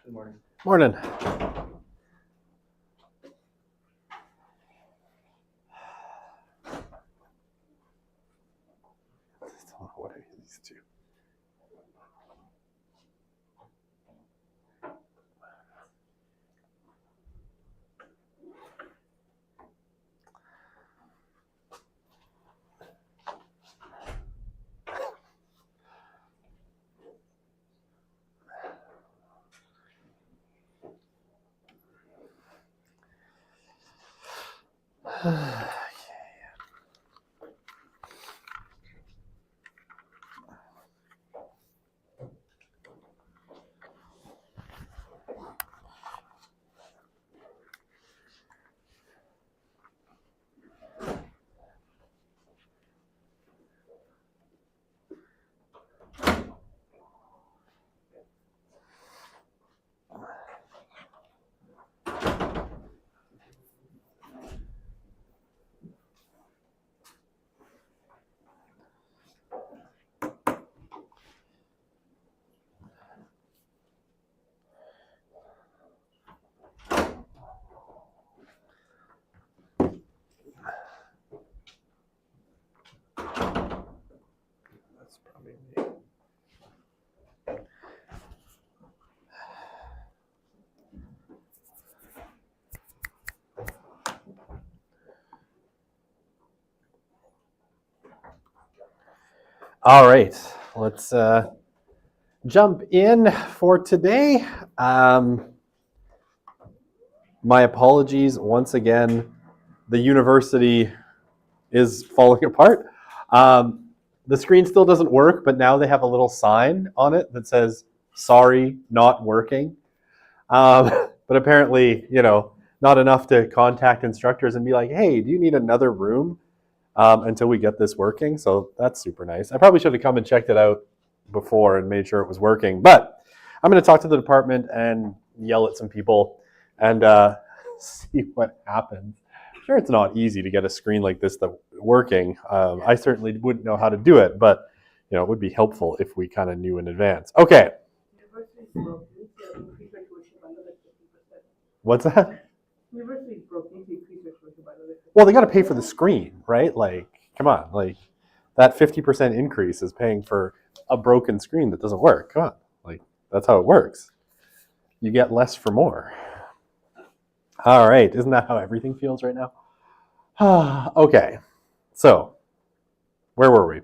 Good morning. Morning. What are these two? That's probably me. All right, let's jump in for today. My apologies once again. The university is falling apart. The screen still doesn't work, but now they have a little sign on it that says, sorry, not working. But apparently, not enough to contact instructors and be like, hey, do you need another room until we get this working? So that's super nice. I probably should have come and checked it out before and made sure it was working. But I'm going to talk to the department and yell at some people and see what happens. Sure, it's not easy to get a screen like this working. I certainly wouldn't know how to do it, but it would be helpful if we kind of knew in advance. Okay. What's that? Well, they got to pay for the screen, right? Like, come on, like that 50% increase is paying for a broken screen that doesn't work. Come on, like that's how it works. You get less for more. All right, isn't that how everything feels right now? Okay, so where were we?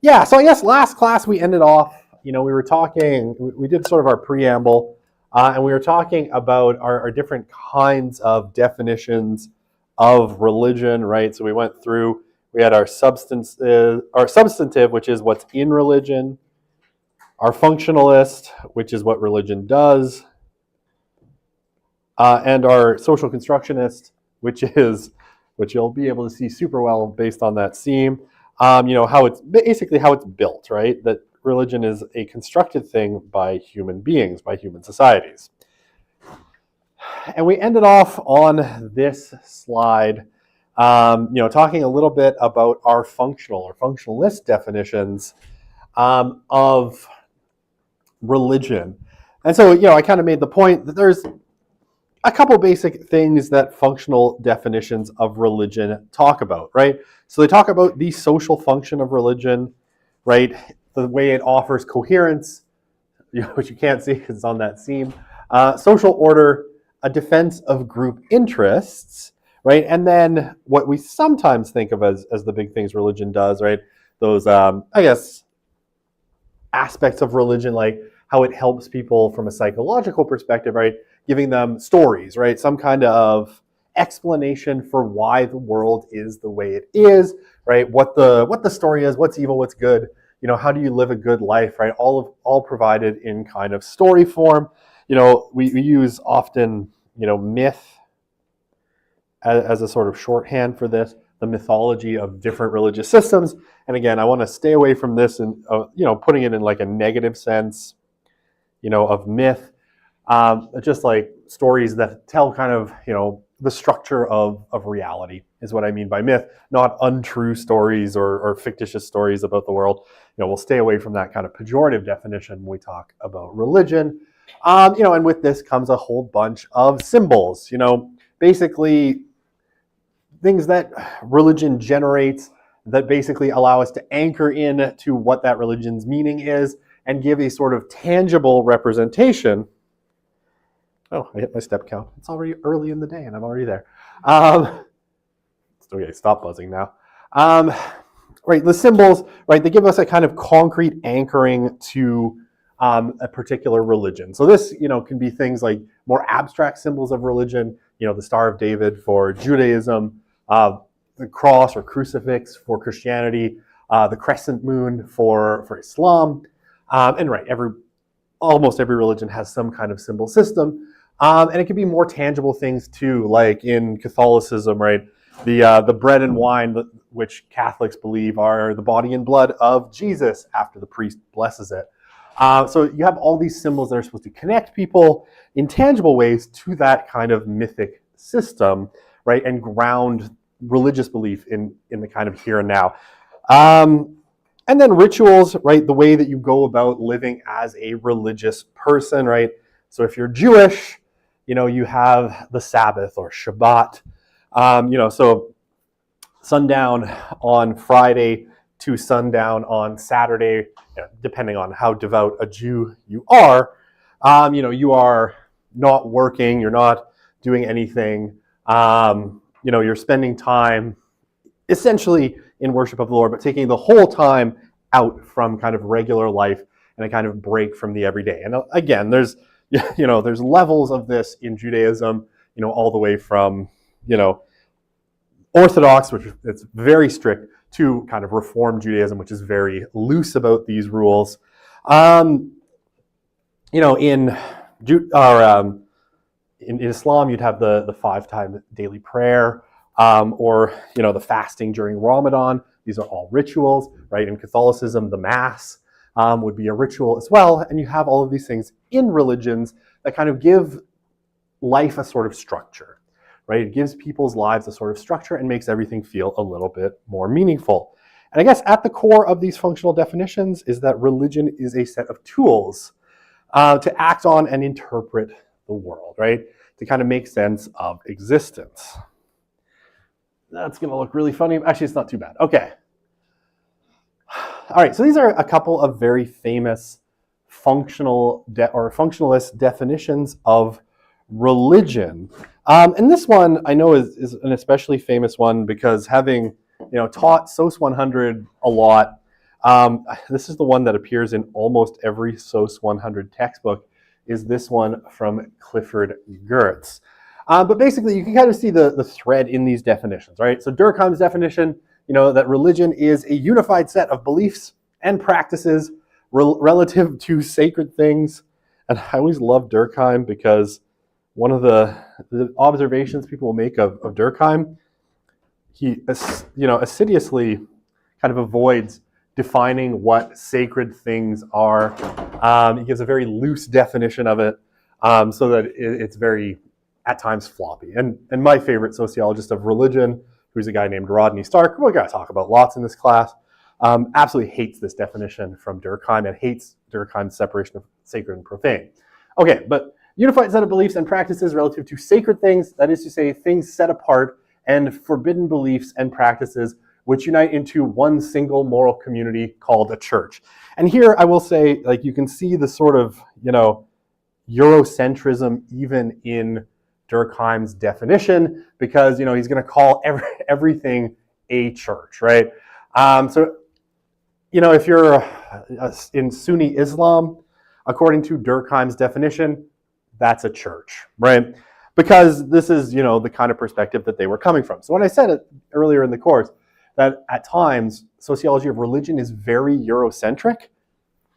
Yeah, so I guess last class we ended off, we were talking, we did sort of our preamble, and we were talking about our different kinds of definitions of religion, right? So we went through, we had our substantive, which is what's in religion, our functionalist, which is what religion does, and our social constructionist, which you'll be able to see super well based on that seam. How it's built, right? That religion is a constructed thing by human beings, by human societies. And we ended off on this slide, talking a little bit about our functional or functionalist definitions of religion. And so, I kind of made the point that there's a couple basic things that functional definitions of religion talk about, right? So they talk about the social function of religion, right? The way it offers coherence, which you can't see because it's on that seam, social order, a defense of group interests, right? And then what we sometimes think of as the big things religion does, right? Those, aspects of religion, like how it helps people from a psychological perspective, right? Giving them stories, right? Some kind of explanation for why the world is the way it is, right? What the story is, what's evil, what's good, how do you live a good life, right? All provided in kind of story form. We use often, myth as a sort of shorthand for this, the mythology of different religious systems. And again, I want to stay away from this and, putting it in like a negative sense, of myth. Just like stories that tell kind of, the structure of reality is what I mean by myth, not untrue stories or fictitious stories about the world. We'll stay away from that kind of pejorative definition when we talk about religion. And with this comes a whole bunch of symbols, basically things that religion generates that basically allow us to anchor in to what that religion's meaning is and give a sort of tangible representation. Oh, I hit my step count. It's already early in the day and I'm already there. Okay, stop buzzing now. Right, the symbols, right, they give us a kind of concrete anchoring to a particular religion. So this, can be things like more abstract symbols of religion, the Star of David for Judaism, the cross or crucifix for Christianity, the crescent moon for Islam, and right, almost every religion has some kind of symbol system, and it can be more tangible things too, like in Catholicism, right? The bread and wine, which Catholics believe are the body and blood of Jesus after the priest blesses it. So you have all these symbols that are supposed to connect people in tangible ways to that kind of mythic system, right? And ground religious belief in the kind of here and now. And then rituals, right? The way that you go about living as a religious person, right? So if you're Jewish, you have the Sabbath or Shabbat. So sundown on Friday to sundown on Saturday, depending on how devout a Jew you are, you are not working, you're not doing anything, you're spending time essentially in worship of the Lord, but taking the whole time out from kind of regular life and a kind of break from the everyday. And again, there's levels of this in Judaism, all the way from, Orthodox, which it's very strict, to kind of Reform Judaism, which is very loose about these rules. In Islam, you'd have the 5-time daily prayer, or the fasting during Ramadan. These are all rituals, right? In Catholicism, the Mass would be a ritual as well, and you have all of these things in religions that kind of give life a sort of structure. Right? It gives people's lives a sort of structure and makes everything feel a little bit more meaningful. And I guess at the core of these functional definitions is that religion is a set of tools to act on and interpret the world, right? To kind of make sense of existence. That's going to look really funny. Actually, it's not too bad. Okay. All right, so these are a couple of very famous functionalist definitions of religion. And this one I know is an especially famous one because having taught SOC 100 a lot, this is the one that appears in almost every SOC 100 textbook, is this one from Clifford Geertz. But basically you can kind of see the thread in these definitions, right? So Durkheim's definition, that religion is a unified set of beliefs and practices relative to sacred things. And I always love Durkheim because one of the observations people will make of Durkheim, he assiduously kind of avoids defining what sacred things are. He gives a very loose definition of it, so that it's very, at times, floppy. And my favorite sociologist of religion, who's a guy named Rodney Stark, we're going to talk about lots in this class, absolutely hates this definition from Durkheim and hates Durkheim's separation of sacred and profane. Okay, but unified set of beliefs and practices relative to sacred things, that is to say, things set apart, and forbidden beliefs and practices which unite into one single moral community called a church. And here I will say, you can see the sort of, Eurocentrism even in Durkheim's definition, because, he's going to call everything a church, right? If you're in Sunni Islam, according to Durkheim's definition, that's a church, right? Because this is, the kind of perspective that they were coming from. So when I said it earlier in the course, that at times sociology of religion is very Eurocentric,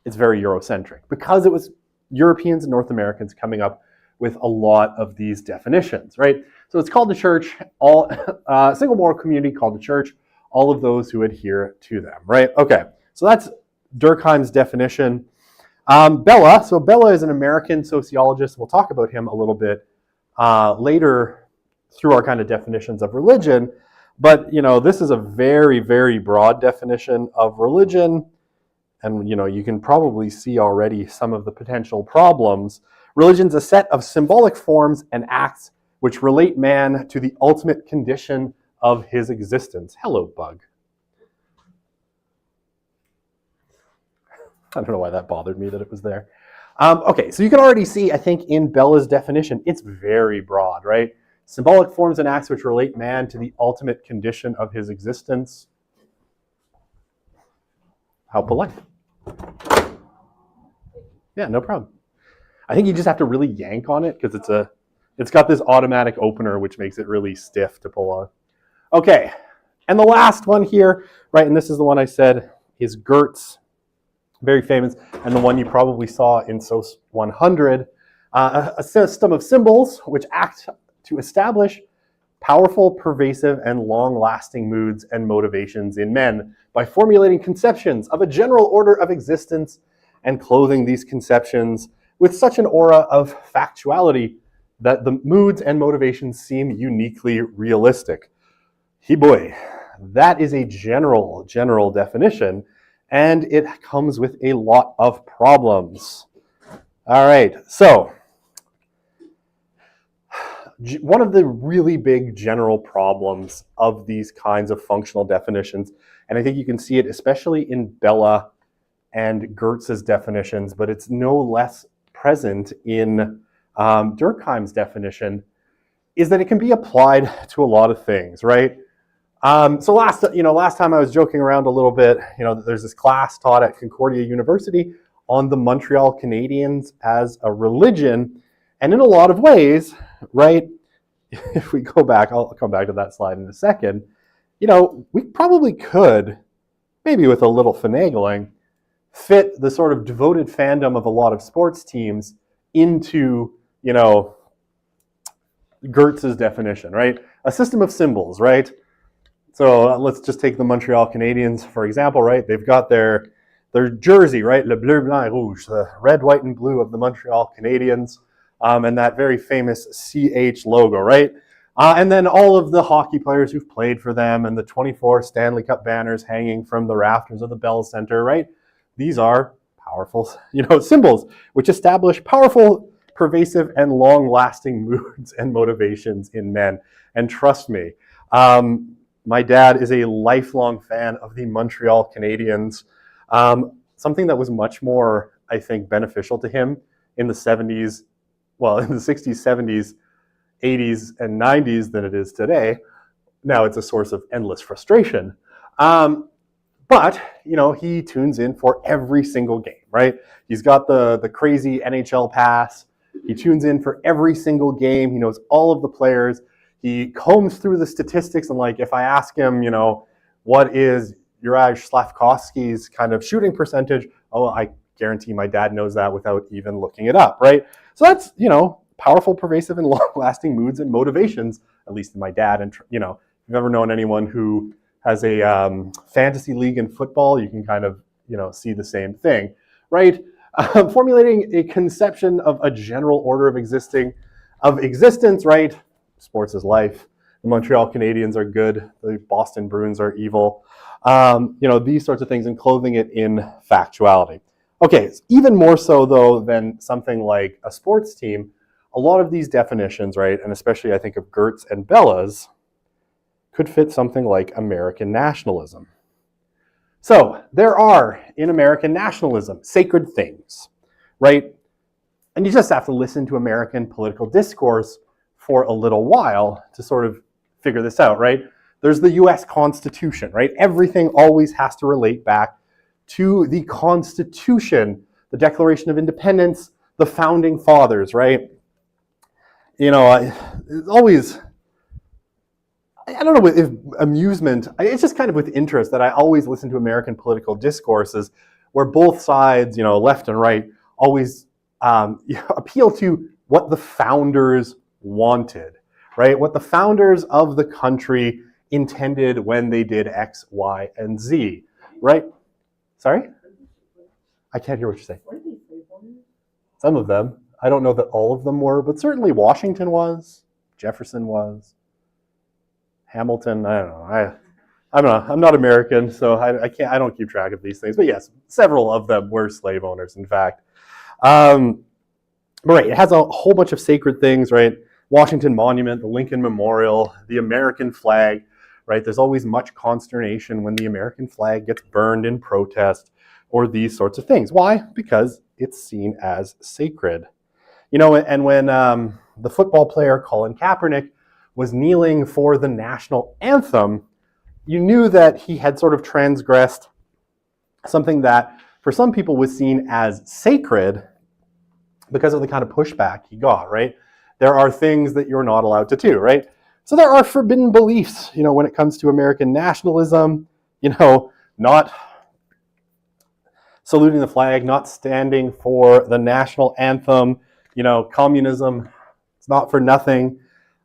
it's very Eurocentric because it was Europeans and North Americans coming up with a lot of these definitions, right? So it's called the church, single moral community called the church, all of those who adhere to them, right? Okay, so that's Durkheim's definition. Bella is an American sociologist. We'll talk about him a little bit later through our kind of definitions of religion. But, this is a very, very broad definition of religion. And, you can probably see already some of the potential problems, Religion's a set of symbolic forms and acts which relate man to the ultimate condition of his existence. Hello, bug. I don't know why that bothered me that it was there. Okay, so you can already see, I think, in Bella's definition, it's very broad, right? Symbolic forms and acts which relate man to the ultimate condition of his existence. How polite. Yeah, no problem. I think you just have to really yank on it because it's got this automatic opener which makes it really stiff to pull on. Okay, and the last one here, right, and this is the one I said is Gertz, very famous, and the one you probably saw in SOC 100, a system of symbols which act to establish powerful, pervasive, and long-lasting moods and motivations in men by formulating conceptions of a general order of existence and clothing these conceptions with such an aura of factuality that the moods and motivations seem uniquely realistic. Hey boy, that is a general definition, and it comes with a lot of problems. All right, so one of the really big general problems of these kinds of functional definitions, and I think you can see it especially in Bella and Gertz's definitions, but it's no less present in Durkheim's definition, is that it can be applied to a lot of things, right? So last time I was joking around a little bit, there's this class taught at Concordia University on the Montreal Canadiens as a religion, and in a lot of ways, right, if we go back, I'll come back to that slide in a second, we probably could, maybe with a little finagling, fit the sort of devoted fandom of a lot of sports teams into, Gertz's definition, right? A system of symbols, right? So let's just take the Montreal Canadiens, for example, right? They've got their jersey, right? Le bleu, blanc, rouge, the red, white, and blue of the Montreal Canadiens, and that very famous CH logo, right? And then all of the hockey players who've played for them and the 24 Stanley Cup banners hanging from the rafters of the Bell Center, right? These are powerful, symbols which establish powerful, pervasive, and long-lasting moods and motivations in men. And trust me, my dad is a lifelong fan of the Montreal Canadiens. Something that was much more, I think, beneficial to him in the 60s, 70s, 80s, and 90s than it is today. Now it's a source of endless frustration. But, he tunes in for every single game, right? He's got the crazy NHL pass. He tunes in for every single game. He knows all of the players. He combs through the statistics, and if I ask him, what is Juraj Slavkovsky's kind of shooting percentage? Oh, I guarantee my dad knows that without even looking it up, right? So that's, powerful, pervasive, and long-lasting moods and motivations, at least in my dad. And, if you've ever known anyone who has a fantasy league in football, you can kind of, see the same thing, right? Formulating a conception of a general order of existence, right? Sports is life. The Montreal Canadiens are good. The Boston Bruins are evil. These sorts of things, and clothing it in factuality. Okay, even more so though than something like a sports team, a lot of these definitions, right, and especially I think of Gertz and Bella's, could fit something like American nationalism. So there are, in American nationalism, sacred things, right? And you just have to listen to American political discourse for a little while to sort of figure this out, right? There's the US Constitution, right? Everything always has to relate back to the Constitution, the Declaration of Independence, the Founding Fathers, right? It's always, I don't know if amusement, it's just kind of with interest that I always listen to American political discourses where both sides, left and right, always appeal to what the founders wanted, right? What the founders of the country intended when they did X, Y, and Z, right? Sorry? I can't hear what you're saying. Some of them. I don't know that all of them were, but certainly Washington was, Jefferson was, Hamilton, I don't know. I'm not American, so I don't keep track of these things. But yes, several of them were slave owners, in fact. But right, it has a whole bunch of sacred things, right? Washington Monument, the Lincoln Memorial, the American flag, right? There's always much consternation when the American flag gets burned in protest or these sorts of things. Why? Because it's seen as sacred. And when the football player Colin Kaepernick was kneeling for the national anthem, you knew that he had sort of transgressed something that for some people was seen as sacred because of the kind of pushback he got, right? There are things that you're not allowed to do, right? So there are forbidden beliefs, when it comes to American nationalism, not saluting the flag, not standing for the national anthem, communism. It's not for nothing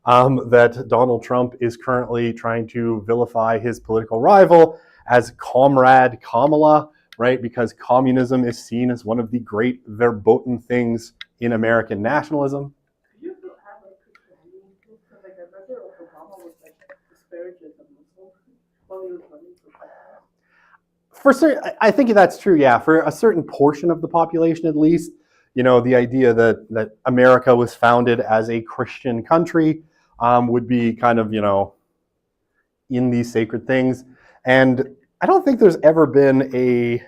that Donald Trump is currently trying to vilify his political rival as Comrade Kamala, right? Because communism is seen as one of the great verboten things in American nationalism. You have Christianity because I remember Obama was disparaging the Muslims while he was running for president. I think that's true, yeah. For a certain portion of the population, at least, the idea that America was founded as a Christian country would be kind of, in these sacred things. And I don't think there's ever been a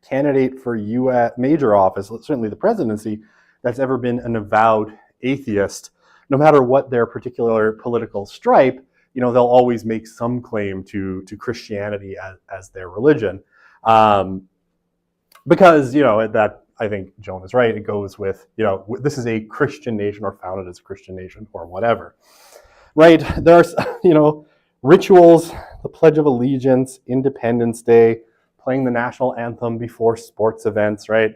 candidate for U.S. major office, certainly the presidency, that's ever been an avowed atheist. No matter what their particular political stripe, they'll always make some claim to Christianity as their religion. Because, that I think Joan is right. It goes with, this is a Christian nation or founded as a Christian nation or whatever. Right? There's, rituals, the Pledge of Allegiance, Independence Day, playing the national anthem before sports events, right?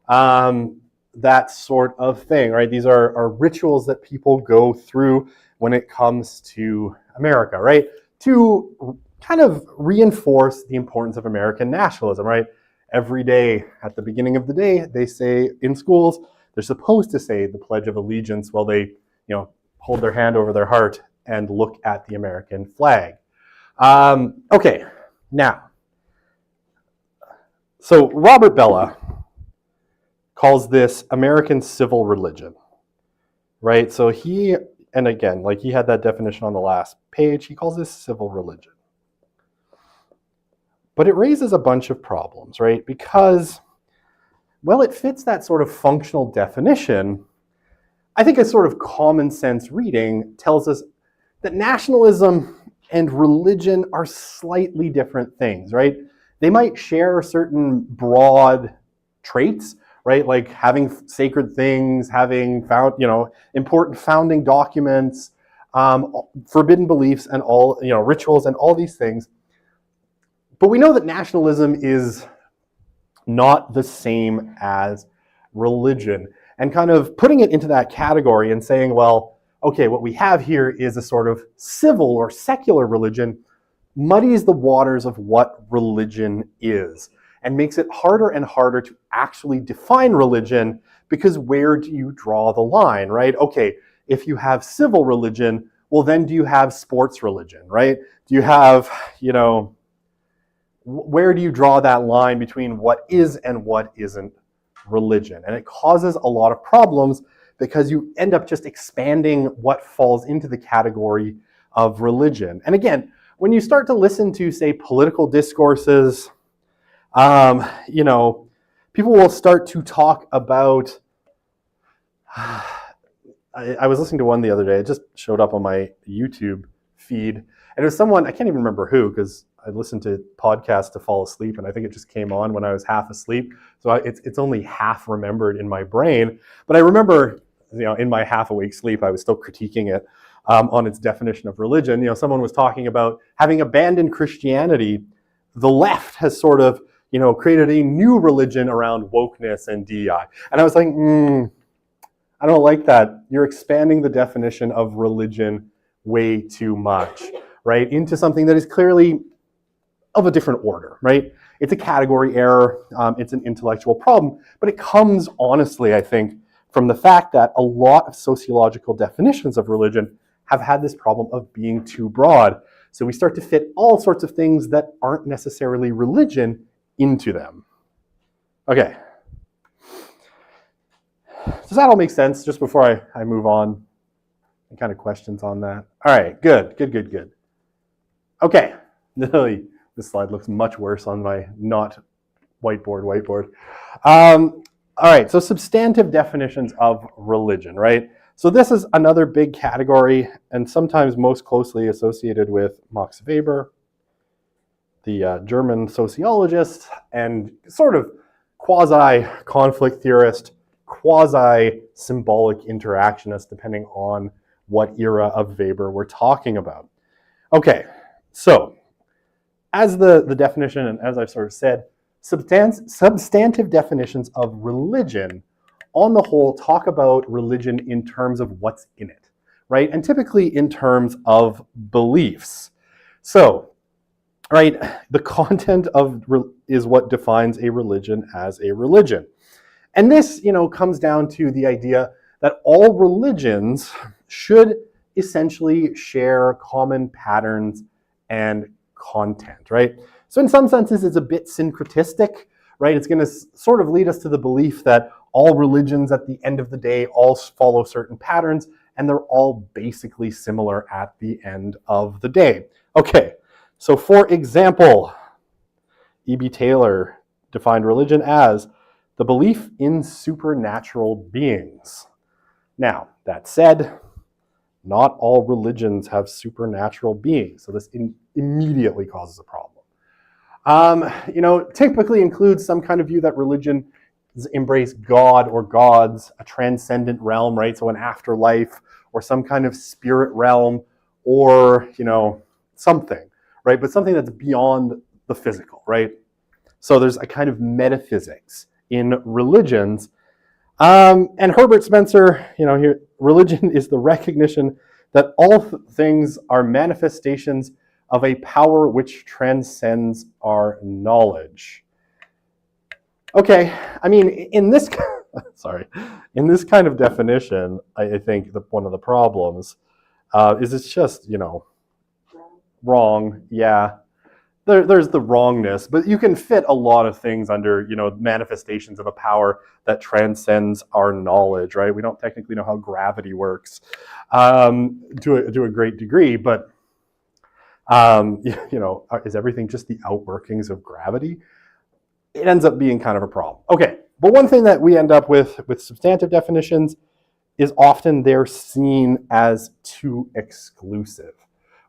That sort of thing, right? These are rituals that people go through when it comes to America, right? To kind of reinforce the importance of American nationalism, right? Every day at the beginning of the day, they say in schools, they're supposed to say the Pledge of Allegiance while they, hold their hand over their heart and look at the American flag. Okay, now, so Robert Bellah calls this American civil religion, right? So he had that definition on the last page. He calls this civil religion. But it raises a bunch of problems, right? Because, it fits that sort of functional definition. I think a sort of common sense reading tells us that nationalism and religion are slightly different things, right? They might share certain broad traits, right? Like having sacred things, having found, important founding documents, forbidden beliefs and all, rituals and all these things. But we know that nationalism is not the same as religion. And kind of putting it into that category and saying, well, okay, what we have here is a sort of civil or secular religion muddies the waters of what religion is and makes it harder and harder to actually define religion, because where do you draw the line, right? Okay, if you have civil religion, well, then do you have sports religion, right? Do you have, where do you draw that line between what is and what isn't religion? And it causes a lot of problems because you end up just expanding what falls into the category of religion. And again, when you start to listen to, say, political discourses, people will start to talk about, I was listening to one the other day, it just showed up on my YouTube feed, and it was someone, I can't even remember who, because I listened to podcasts to fall asleep, and I think it just came on when I was half asleep, so it's only half remembered in my brain, but I remember, in my half awake sleep, I was still critiquing it on its definition of religion. Someone was talking about having abandoned Christianity, the left has sort of, created a new religion around wokeness and DEI. And I was like, I don't like that. You're expanding the definition of religion way too much, right? Into something that is clearly of a different order, right? It's a category error. It's an intellectual problem. But it comes, honestly, I think, from the fact that a lot of sociological definitions of religion have had this problem of being too broad. So we start to fit all sorts of things that aren't necessarily religion into them. Okay. Does that all make sense just before I move on? Any kind of questions on that? All right, good. Okay, this slide looks much worse on my not whiteboard. All right, so substantive definitions of religion, right? So this is another big category and sometimes most closely associated with Max Weber, the German sociologist and sort of quasi-conflict theorist, quasi-symbolic interactionist, depending on what era of Weber we're talking about. Okay, so as the definition, and as I've sort of said, substantive definitions of religion, on the whole, talk about religion in terms of what's in it, right? And typically in terms of beliefs. So, right, the content is what defines a religion as a religion. And this, comes down to the idea that all religions should essentially share common patterns and content, right? So in some senses, it's a bit syncretistic, right? It's going to sort of lead us to the belief that all religions at the end of the day all follow certain patterns, and they're all basically similar at the end of the day. Okay, so for example, E.B. Taylor defined religion as the belief in supernatural beings. Now, that said, not all religions have supernatural beings, so this immediately causes a problem. Typically includes some kind of view that religion embrace God or gods, a transcendent realm, right? So an afterlife or some kind of spirit realm or, something, right? But something that's beyond the physical, right? So there's a kind of metaphysics in religions. And Herbert Spencer, here, religion is the recognition that all things are manifestations of a power which transcends our knowledge. Okay, I mean, in this kind of definition, I think one of the problems is it's just, wrong. Yeah, there's the wrongness, but you can fit a lot of things under, manifestations of a power that transcends our knowledge, right? We don't technically know how gravity works to a great degree, but is everything just the outworkings of gravity? It ends up being kind of a problem. Okay, but one thing that we end up with substantive definitions is often they're seen as too exclusive,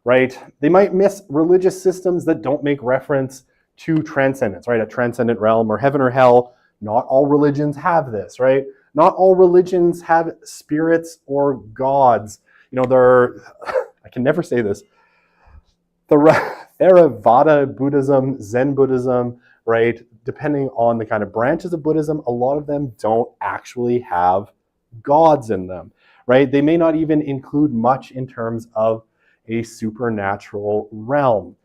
right? They might miss religious systems that don't make reference to transcendence, right? A transcendent realm or heaven or hell. Not all religions have this, right? Not all religions have spirits or gods. I can never say this. Theravada Buddhism, Zen Buddhism, right? Depending on the kind of branches of Buddhism, a lot of them don't actually have gods in them, right? They may not even include much in terms of a supernatural realm.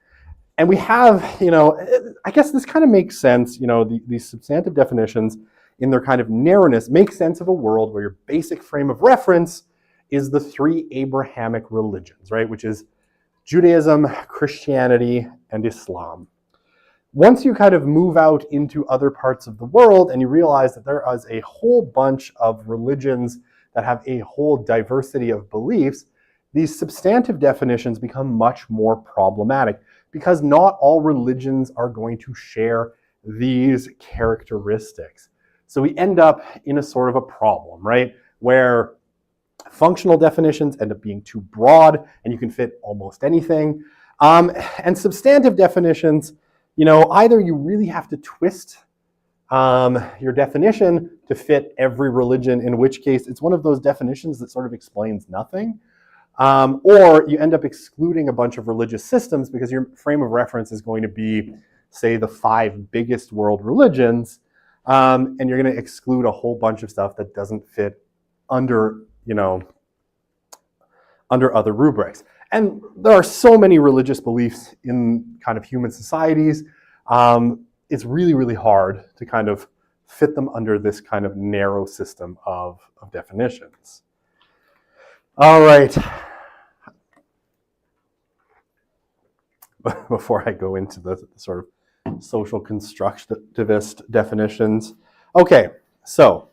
And we have, I guess this kind of makes sense, these substantive definitions in their kind of narrowness make sense of a world where your basic frame of reference is the three Abrahamic religions, right? Which is Judaism, Christianity, and Islam. Once you kind of move out into other parts of the world and you realize that there is a whole bunch of religions that have a whole diversity of beliefs, these substantive definitions become much more problematic because not all religions are going to share these characteristics. So we end up in a sort of a problem, right? Where functional definitions end up being too broad and you can fit almost anything. And substantive definitions, either you really have to twist your definition to fit every religion, in which case it's one of those definitions that sort of explains nothing, or you end up excluding a bunch of religious systems because your frame of reference is going to be, say, the 5 biggest world religions, and you're going to exclude a whole bunch of stuff that doesn't fit under other rubrics. And there are so many religious beliefs in kind of human societies. It's really, really hard to kind of fit them under this kind of narrow system of definitions. All right. Before I go into the sort of social constructivist definitions. Okay, so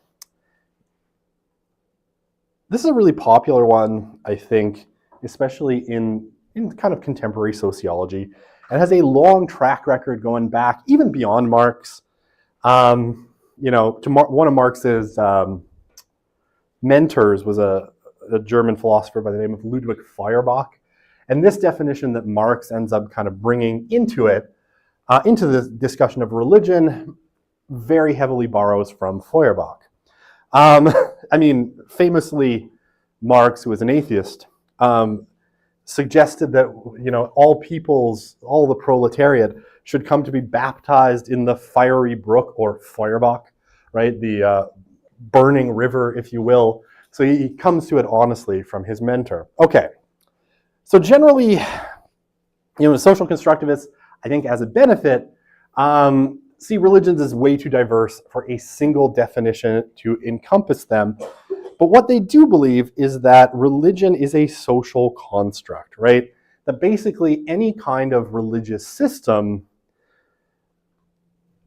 this is a really popular one, I think, especially in kind of contemporary sociology, and has a long track record going back even beyond Marx. One of Marx's mentors was a German philosopher by the name of Ludwig Feuerbach, and this definition that Marx ends up kind of bringing into the discussion of religion, very heavily borrows from Feuerbach. Famously, Marx, who was an atheist, suggested that all the proletariat should come to be baptized in the fiery brook, or Feuerbach, right? The burning river, if you will. So he comes to it honestly from his mentor. Okay, so generally, social constructivists, I think, as a benefit, see religions as way too diverse for a single definition to encompass them. But what they do believe is that religion is a social construct, right? That basically any kind of religious system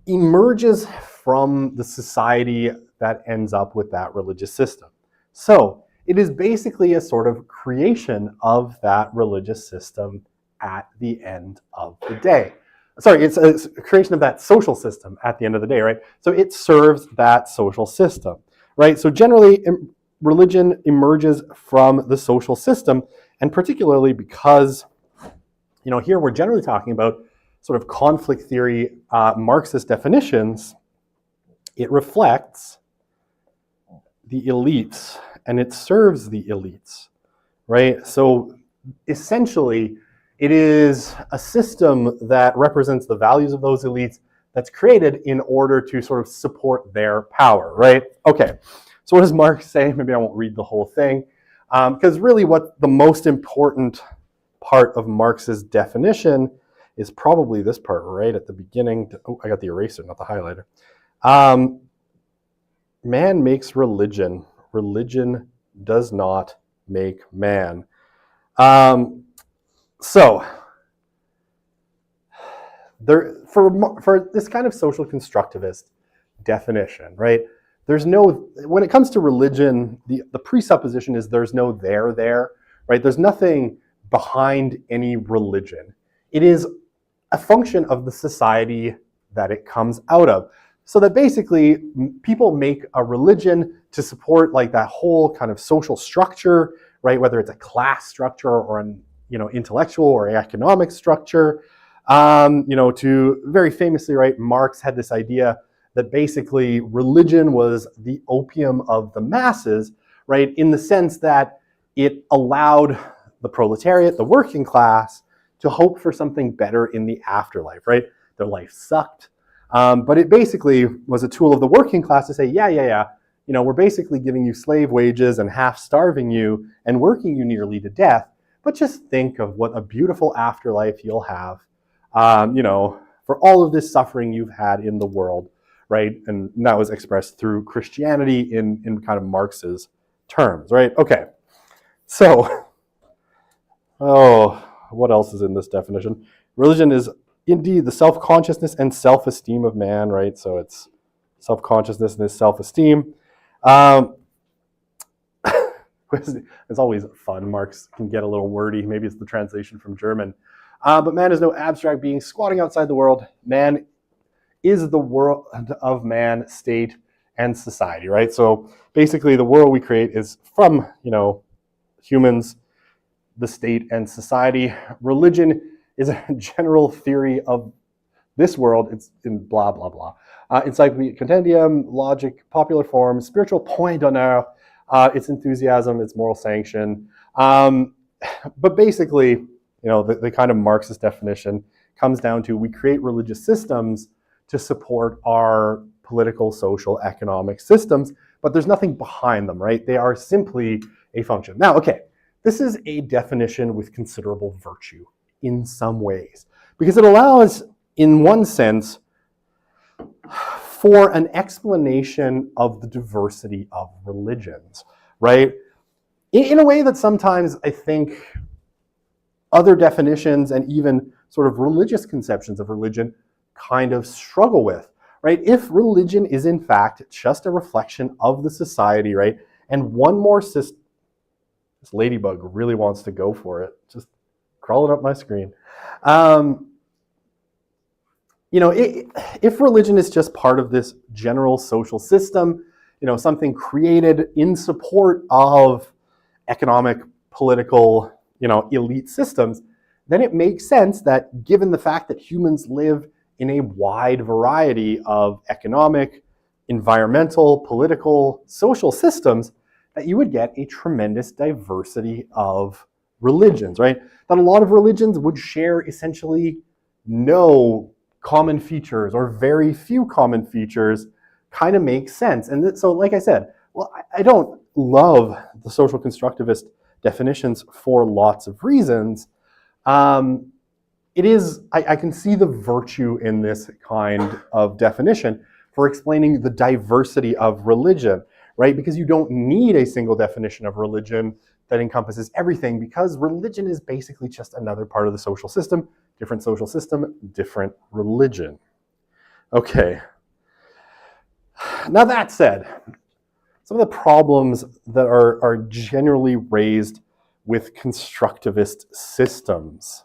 emerges from the society that ends up with that religious system. So it is basically a sort of creation of that religious system at the end of the day. Sorry, it's a creation of that social system at the end of the day, right? So it serves that social system, right? So generally, religion emerges from the social system, and particularly because, here we're generally talking about sort of conflict theory, Marxist definitions. It reflects the elites, and it serves the elites, right? So essentially, it is a system that represents the values of those elites that's created in order to sort of support their power, right? Okay, so what does Marx say? Maybe I won't read the whole thing, because really what the most important part of Marx's definition is probably this part right at the beginning. Oh, I got the eraser, not the highlighter. Man makes religion. Religion does not make man. So, for this kind of social constructivist definition, right? When it comes to religion, the presupposition is there's no there, right? There's nothing behind any religion. It is a function of the society that it comes out of. So that basically people make a religion to support like that whole kind of social structure, right? Whether it's a class structure or an intellectual or economic structure. To very famously, right, Marx had this idea that basically religion was the opium of the masses, right, in the sense that it allowed the proletariat, the working class, to hope for something better in the afterlife, right? Their life sucked, but it basically was a tool of the working class to say, yeah, we're basically giving you slave wages and half starving you and working you nearly to death. But just think of what a beautiful afterlife you'll have, for all of this suffering you've had in the world, right? And that was expressed through Christianity in kind of Marx's terms, right? Okay, so, what else is in this definition? Religion is indeed the self-consciousness and self-esteem of man, right? So it's self-consciousness and his self-esteem. It's always fun. Marx can get a little wordy. Maybe it's the translation from German. But man is no abstract being squatting outside the world. Man is the world of man, state, and society, right? So basically the world we create is from, humans, the state, and society. Religion is a general theory of this world. It's in blah, blah, blah. Encyclopedia Compendium, logic, popular form, spiritual point d'honneur, its enthusiasm, its moral sanction. But basically, the kind of Marxist definition comes down to we create religious systems to support our political, social, economic systems, but there's nothing behind them, right? They are simply a function. Now, okay, this is a definition with considerable virtue in some ways, because it allows, in one sense, for an explanation of the diversity of religions, right? In a way that sometimes I think other definitions and even sort of religious conceptions of religion kind of struggle with, right? If religion is in fact just a reflection of the society, right? And one more This ladybug really wants to go for it, just crawling up my screen. If religion is just part of this general social system, something created in support of economic, political, elite systems, then it makes sense that given the fact that humans live in a wide variety of economic, environmental, political, social systems, that you would get a tremendous diversity of religions, right? That a lot of religions would share essentially no common features or very few common features kind of makes sense. And so, like I said, well, I don't love the social constructivist definitions for lots of reasons. I can see the virtue in this kind of definition for explaining the diversity of religion, right? Because you don't need a single definition of religion that encompasses everything, because religion is basically just another part of the social system. Different social system, different religion. Okay. Now that said, some of the problems that are generally raised with constructivist systems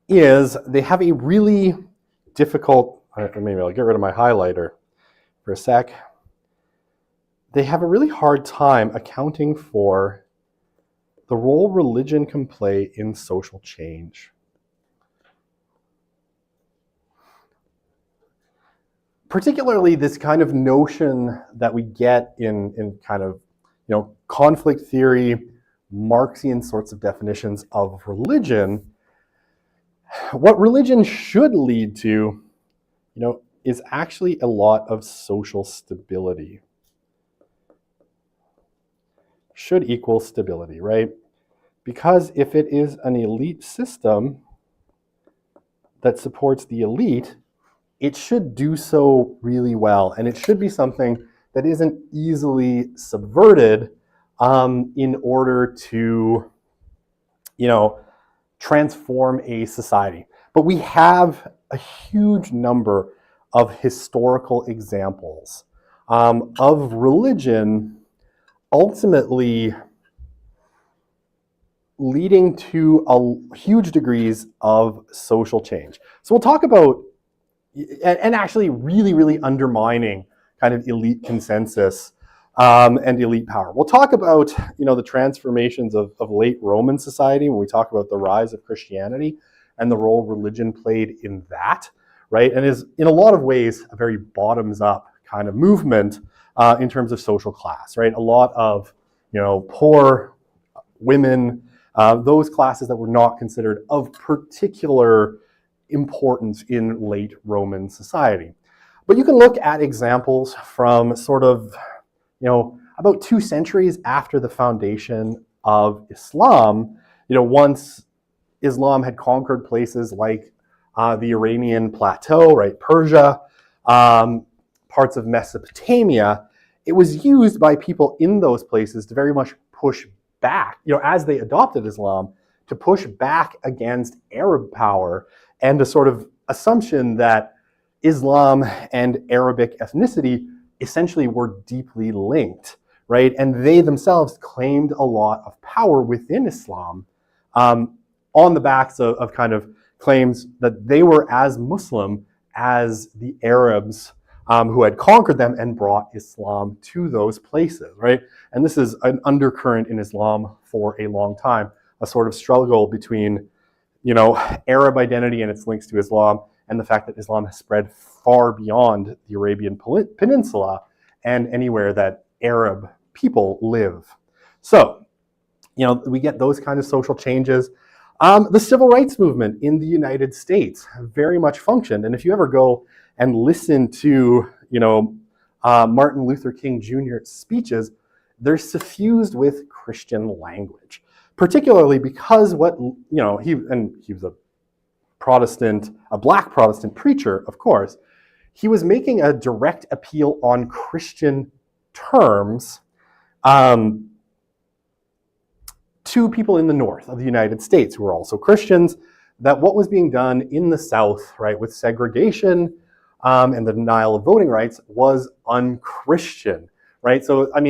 is they have a really difficult, maybe I'll get rid of my highlighter for a sec. They have a really hard time accounting for the role religion can play in social change. Particularly this kind of notion that we get in kind of, conflict theory, Marxian sorts of definitions of religion. What religion should lead to, is actually a lot of social stability. Should equal stability, right? Because if it is an elite system that supports the elite, it should do so really well. And it should be something that isn't easily subverted in order to, transform a society. But we have a huge number of historical examples of religion ultimately leading to huge degrees of social change. So we'll talk about, and actually really, really undermining kind of elite consensus and elite power. We'll talk about, the transformations of late Roman society when we talk about the rise of Christianity and the role religion played in that, right? And is in a lot of ways a very bottoms up kind of movement in terms of social class, right? A lot of, poor women, those classes that were not considered of particular importance in late Roman society. But you can look at examples from sort of, about 2 centuries after the foundation of Islam, once Islam had conquered places like the Iranian plateau, right, Persia, parts of Mesopotamia, it was used by people in those places to very much push back, as they adopted Islam, to push back against Arab power and a sort of assumption that Islam and Arabic ethnicity essentially were deeply linked, right? And they themselves claimed a lot of power within Islam on the backs of kind of claims that they were as Muslim as the Arabs who had conquered them and brought Islam to those places, right? And this is an undercurrent in Islam for a long time, a sort of struggle between, Arab identity and its links to Islam and the fact that Islam has spread far beyond the Arabian Peninsula and anywhere that Arab people live. So, we get those kind of social changes. The civil rights movement in the United States very much functioned. And if you ever go and listen to, Martin Luther King Jr.'s speeches, they're suffused with Christian language, particularly because he was a Protestant, a black Protestant preacher, of course. He was making a direct appeal on Christian terms to people in the north of the United States who were also Christians, that what was being done in the South, right, with segregation and the denial of voting rights was unchristian, right? So, I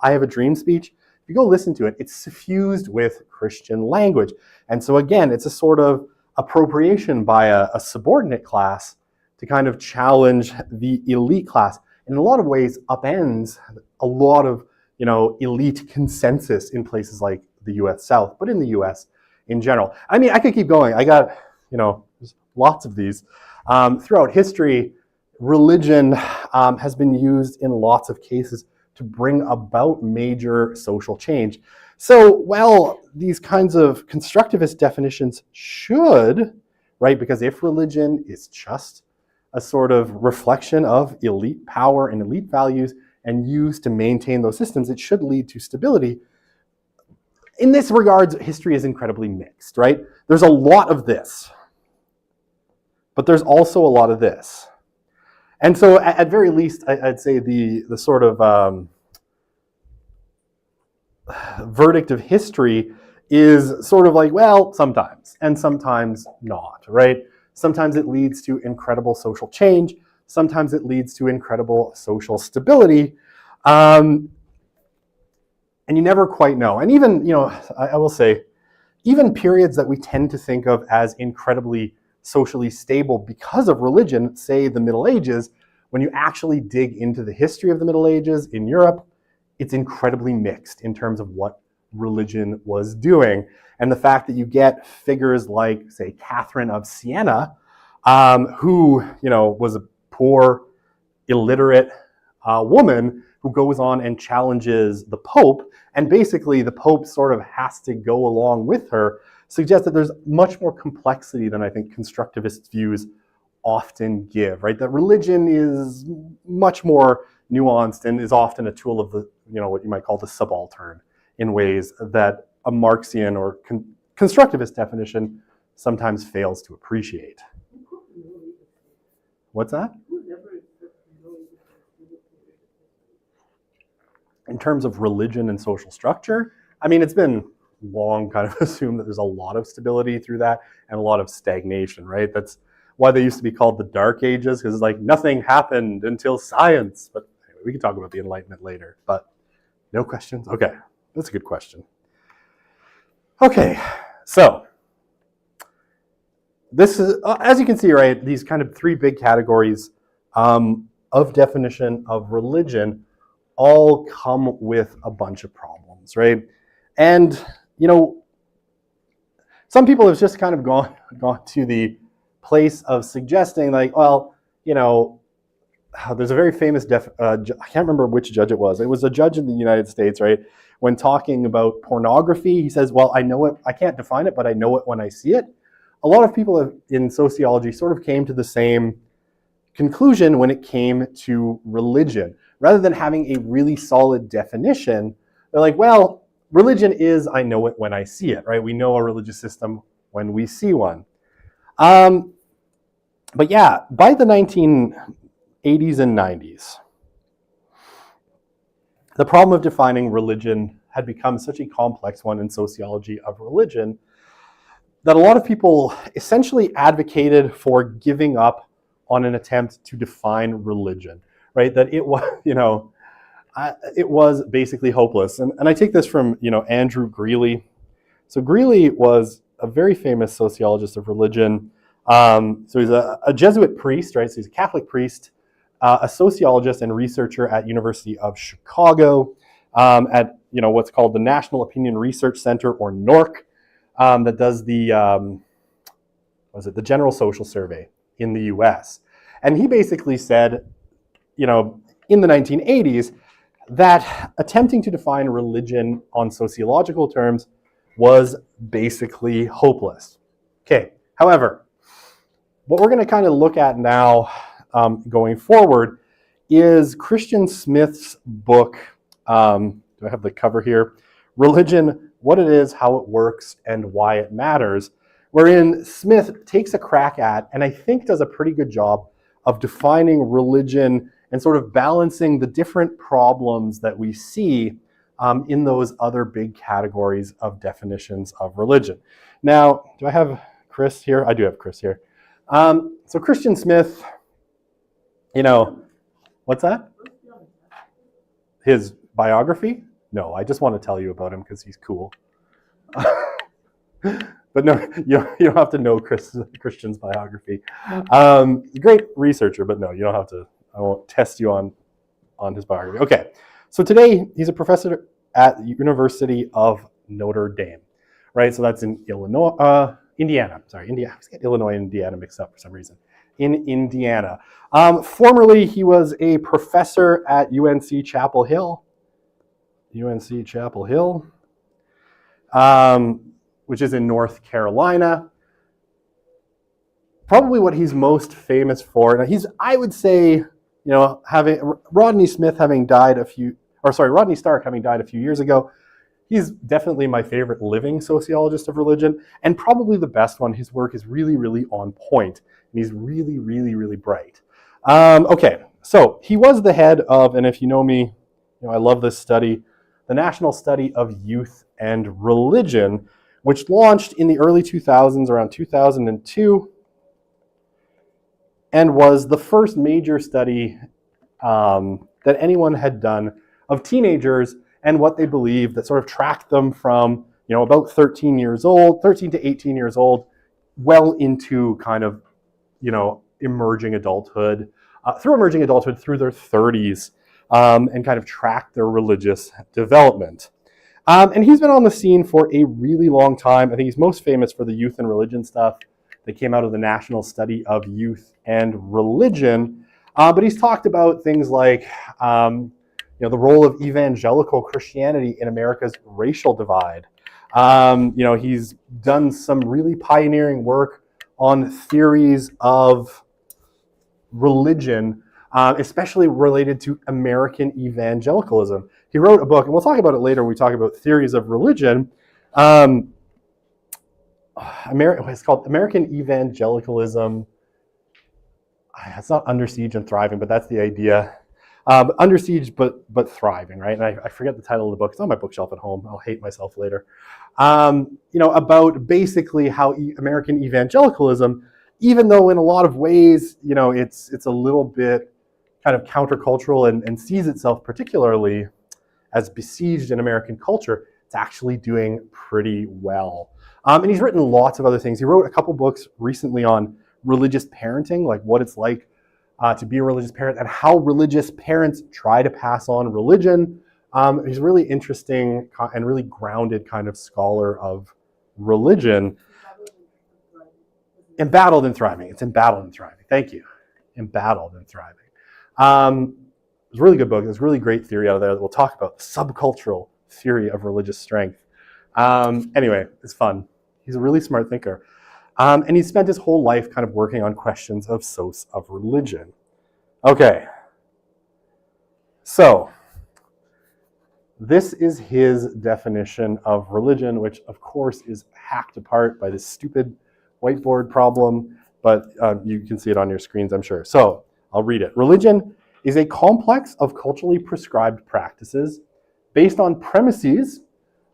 I Have a Dream speech, if you go listen to it, it's suffused with Christian language. And so again, it's a sort of appropriation by a subordinate class to kind of challenge the elite class. In a lot of ways, upends a lot of elite consensus in places like the U.S. South, but in the U.S. in general. I mean, I could keep going. I got, there's lots of these. Throughout history, religion has been used in lots of cases to bring about major social change. So, well, these kinds of constructivist definitions should, right, because if religion is just a sort of reflection of elite power and elite values and used to maintain those systems, it should lead to stability. In this regard, history is incredibly mixed, right? There's a lot of this, but there's also a lot of this. And so at very least, I'd say the sort of verdict of history is sort of like, well, sometimes, and sometimes not, right? Sometimes it leads to incredible social change. Sometimes it leads to incredible social stability. And you never quite know. And even, I will say, even periods that we tend to think of as incredibly socially stable because of religion, say the Middle Ages, when you actually dig into the history of the Middle Ages in Europe, it's incredibly mixed in terms of what religion was doing. And the fact that you get figures like, say, Catherine of Siena, who, was a poor, illiterate woman who goes on and challenges the Pope, and basically the Pope sort of has to go along with her, suggests that there's much more complexity than I think constructivist views often give, right? That religion is much more nuanced and is often a tool of the, what you might call the subaltern in ways that a Marxian or constructivist definition sometimes fails to appreciate. What's that? In terms of religion and social structure, I mean, it's been long kind of assumed that there's a lot of stability through that and a lot of stagnation, right? That's why they used to be called the Dark Ages, because it's like nothing happened until science. But anyway, we can talk about the Enlightenment later. But no questions? Okay, that's a good question. Okay, so this is, as you can see, right, these kind of three big categories of definition of religion all come with a bunch of problems, right? And, some people have just kind of gone to the place of suggesting like, well, there's a very famous, I can't remember which judge it was. It was a judge in the United States, right? When talking about pornography, he says, well, I know it, I can't define it, but I know it when I see it. A lot of people in sociology sort of came to the same conclusion when it came to religion. Rather than having a really solid definition, they're like, well, religion is, I know it when I see it, right? We know a religious system when we see one. But yeah, by the 1980s and 90s, the problem of defining religion had become such a complex one in sociology of religion that a lot of people essentially advocated for giving up on an attempt to define religion, right? That it was, it was basically hopeless. And I take this from, Andrew Greeley. So Greeley was a very famous sociologist of religion. So he's a Jesuit priest, right? So he's a Catholic priest, a sociologist and researcher at University of Chicago, at what's called the National Opinion Research Center, or NORC, that does the the General Social Survey in the U.S. And he basically said, in the 1980s, that attempting to define religion on sociological terms was basically hopeless. Okay, however, what we're going to kind of look at now going forward is Christian Smith's book, do I have the cover here? Religion, What It Is, How It Works, and Why It Matters, wherein Smith takes a crack at, and I think does a pretty good job of defining religion and sort of balancing the different problems that we see in those other big categories of definitions of religion. Now, do I have Chris here? I do have Chris here. So Christian Smith, what's that? His biography? No, I just want to tell you about him because he's cool. But no, you don't have to know Christian's biography. Great researcher, but no, you don't have to. I won't test you on his biography. Okay, so today he's a professor at the University of Notre Dame, right? So that's in Indiana. Sorry, Indiana. I always get Illinois and Indiana mixed up for some reason. In Indiana. Formerly, he was a professor at UNC Chapel Hill. UNC Chapel Hill. Which is in North Carolina. Probably what he's most famous for. Now I would say, having Rodney Stark having died a few years ago, he's definitely my favorite living sociologist of religion, and probably the best one. His work is really, really on point, and he's really, really, really bright. Okay, so he was the head of, and if you know me, I love this study, the National Study of Youth and Religion, which launched in the early 2000s, around 2002, and was the first major study that anyone had done of teenagers and what they believed, that sort of tracked them from, about 13 to 18 years old, well into kind of, emerging adulthood, through their 30s, and kind of tracked their religious development. And he's been on the scene for a really long time. I think he's most famous for the youth and religion stuff that came out of the National Study of Youth and Religion. But he's talked about things like the role of evangelical Christianity in America's racial divide. He's done some really pioneering work on theories of religion, especially related to American evangelicalism. He wrote a book, and we'll talk about it later when we talk about theories of religion. It's called American Evangelicalism. It's not Under Siege and Thriving, but that's the idea. Under Siege, but Thriving, right? And I forget the title of the book. It's on my bookshelf at home. I'll hate myself later. About basically how American evangelicalism, even though in a lot of ways, it's a little bit kind of countercultural and sees itself particularly as besieged in American culture, it's actually doing pretty well. And he's written lots of other things. He wrote a couple books recently on religious parenting, like what it's like to be a religious parent and how religious parents try to pass on religion. He's a really interesting and really grounded kind of scholar of religion. Embattled and Thriving. It's Embattled and Thriving. Thank you. Embattled and Thriving. It's a really good book. There's really great theory out of there that we'll talk about. The subcultural theory of religious strength. Anyway, it's fun. He's a really smart thinker. And he spent his whole life kind of working on questions of SOC of religion. Okay. So, this is his definition of religion, which of course is hacked apart by this stupid whiteboard problem, but you can see it on your screens, I'm sure. So, I'll read it. Religion is a complex of culturally prescribed practices based on premises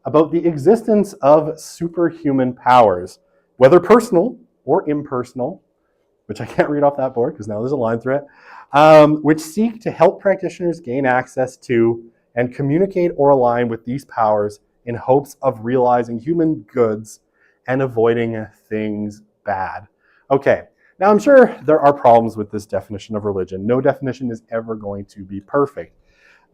about the existence of superhuman powers, whether personal or impersonal, which I can't read off that board because now there's a line through it, which seek to help practitioners gain access to and communicate or align with these powers in hopes of realizing human goods and avoiding things bad. Okay, now I'm sure there are problems with this definition of religion. No definition is ever going to be perfect.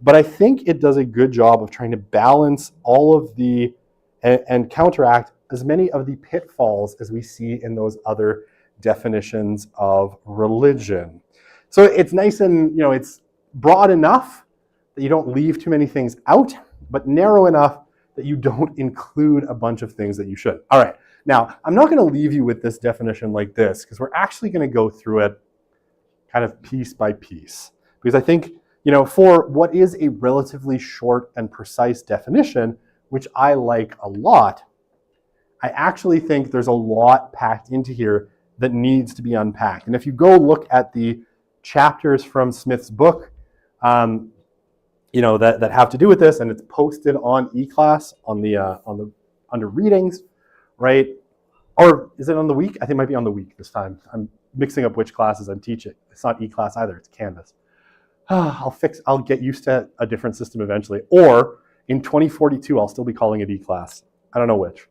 But I think it does a good job of trying to balance all of the and counteract as many of the pitfalls as we see in those other definitions of religion. So it's nice and, it's broad enough that you don't leave too many things out, but narrow enough that you don't include a bunch of things that you should. All right, now I'm not going to leave you with this definition like this because we're actually going to go through it kind of piece by piece. Because I think, for what is a relatively short and precise definition, which I like a lot, I actually think there's a lot packed into here that needs to be unpacked. And if you go look at the chapters from Smith's book, that have to do with this, and it's posted on eClass on the under readings, right? Or is it on the week? I think it might be on the week this time. I'm mixing up which classes I'm teaching. It's not eClass either, it's Canvas. I'll get used to a different system eventually. Or In 2042, I'll still be calling it E-class. I don't know which.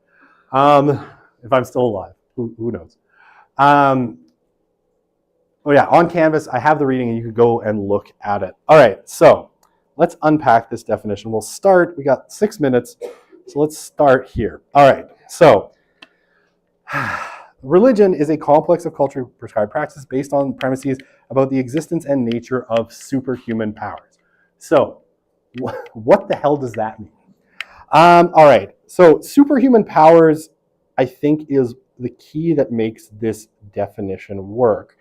If I'm still alive, who knows? Oh yeah, on Canvas, I have the reading and you can go and look at it. All right, so let's unpack this definition. We'll start, we got 6 minutes, so let's start here. All right, so religion is a complex of culturally prescribed practices based on premises about the existence and nature of superhuman powers. So what the hell does that mean? All right, so superhuman powers, I think, is the key that makes this definition work.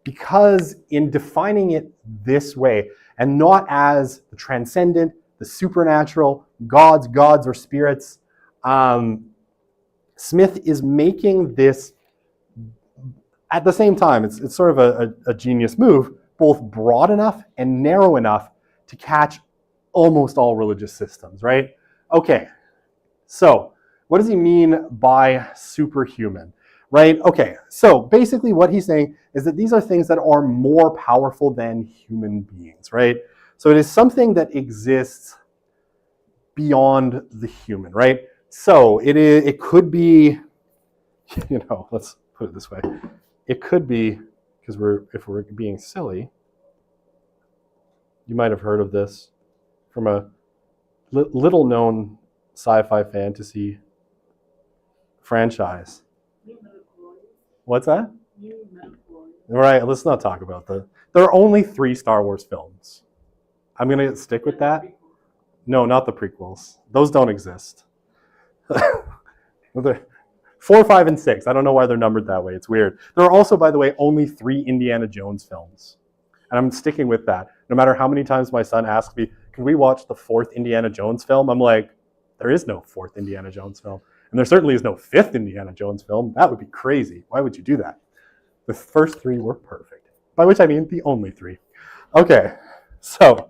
Because in defining it this way, and not as the transcendent, the supernatural, gods or spirits, Smith is making this, at the same time, it's sort of a genius move, both broad enough and narrow enough to catch almost all religious systems, right? Okay, so what does he mean by superhuman? Right? Okay, so basically what he's saying is that these are things that are more powerful than human beings, right? So it is something that exists beyond the human, right? So it could be, let's put it this way. It could be, because if we're being silly, you might have heard of this from a little known sci-fi fantasy franchise. What's that? Right, let's not talk about that. There are only 3 Star Wars films. I'm going to stick with that. No, not the prequels. Those don't exist. 4, 5, and 6. I don't know why they're numbered that way. It's weird. There are also, by the way, only 3 Indiana Jones films. And I'm sticking with that. No matter how many times my son asks me, can we watch the 4th Indiana Jones film? I'm like, there is no 4th Indiana Jones film. And there certainly is no 5th Indiana Jones film. That would be crazy. Why would you do that? The first 3 were perfect. By which I mean the only 3. Okay, so,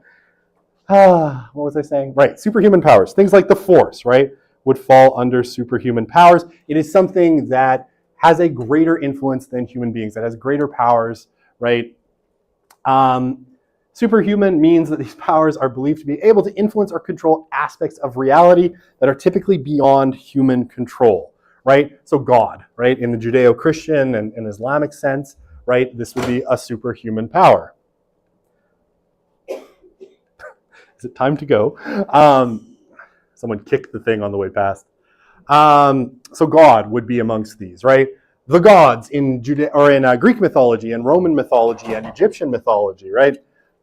what was I saying? Right, superhuman powers. Things like the Force, right, would fall under superhuman powers. It is something that has a greater influence than human beings, that has greater powers, right? Superhuman means that these powers are believed to be able to influence or control aspects of reality that are typically beyond human control, right? So God, right, in the Judeo-Christian and Islamic sense, right, this would be a superhuman power. Is it time to go? Someone kicked the thing on the way past. So God would be amongst these, right? The gods in Greek mythology and Roman mythology and Egyptian mythology, right?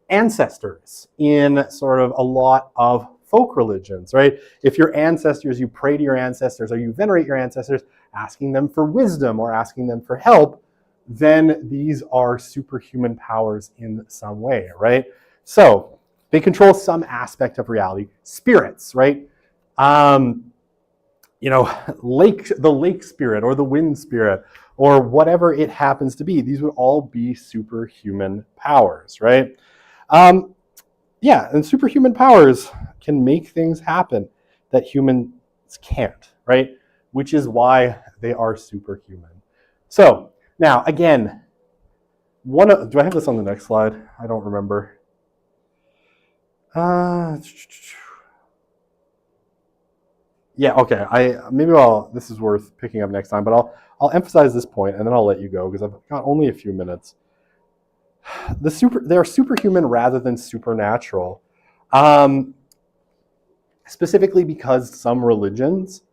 Ancestors in sort of a lot of folk religions, right? If your ancestors, you pray to your ancestors or you venerate your ancestors, asking them for wisdom or asking them for help, then these are superhuman powers in some way, right? So they control some aspect of reality. Spirits, right? The lake spirit or the wind spirit or whatever it happens to be, these would all be superhuman powers, right? And superhuman powers can make things happen that humans can't, right? Which is why they are superhuman. So, now, again, do I have this on the next slide? I don't remember. Yeah, okay. This is worth picking up next time, but I'll emphasize this point and then I'll let you go because I've got only a few minutes. They're superhuman rather than supernatural, specifically because some religions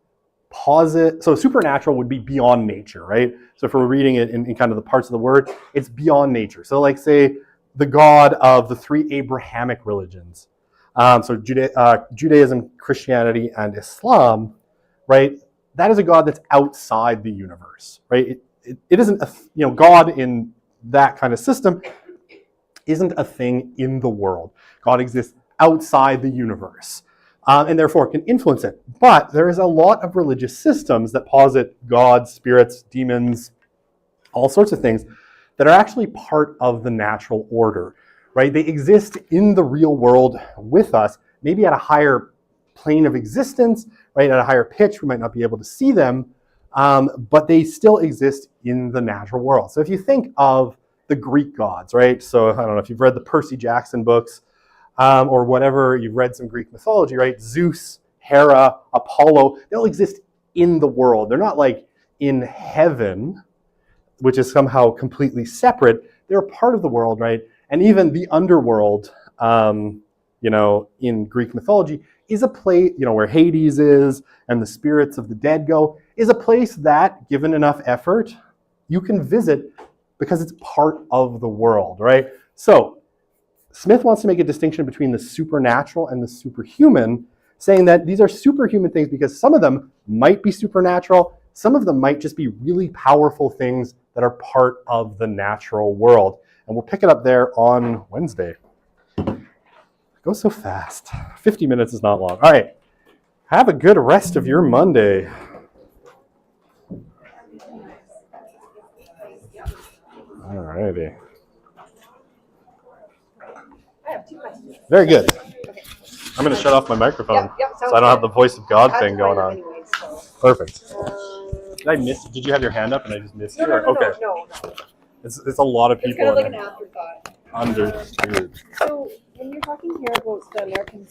posit. So supernatural would be beyond nature, right? So if we're reading it in kind of the parts of the word, it's beyond nature. So like say the God of the 3 Abrahamic religions. So Judaism, Christianity, and Islam, right? That is a God that's outside the universe, right? It isn't God in that kind of system isn't a thing in the world. God exists outside the universe, and therefore can influence it. But there is a lot of religious systems that posit gods, spirits, demons, all sorts of things that are actually part of the natural order, right? They exist in the real world with us, maybe at a higher plane of existence, right? At a higher pitch, we might not be able to see them, but they still exist in the natural world. So if you think of the Greek gods, right? So I don't know if you've read the Percy Jackson books. or whatever, you've read some Greek mythology, right? Zeus, Hera, Apollo, they all exist in the world. They're not like in heaven, which is somehow completely separate. They're a part of the world, right? And even the underworld, in Greek mythology is a place, where Hades is and the spirits of the dead go, is a place that, given enough effort, you can visit because it's part of the world, right? So Smith wants to make a distinction between the supernatural and the superhuman, saying that these are superhuman things because some of them might be supernatural, some of them might just be really powerful things that are part of the natural world. And we'll pick it up there on Wednesday. It goes so fast. 50 minutes is not long. All right. Have a good rest of your Monday. All righty. I have 2 questions. Very good. Okay. I'm going to shut off my microphone Yep, so I don't have the voice of God thing going on. Anyways, so. Perfect. Did you have your hand up and I just missed you? Okay. No. It's a lot of It's people. kind of like an afterthought. Understood. So when you're talking here about the American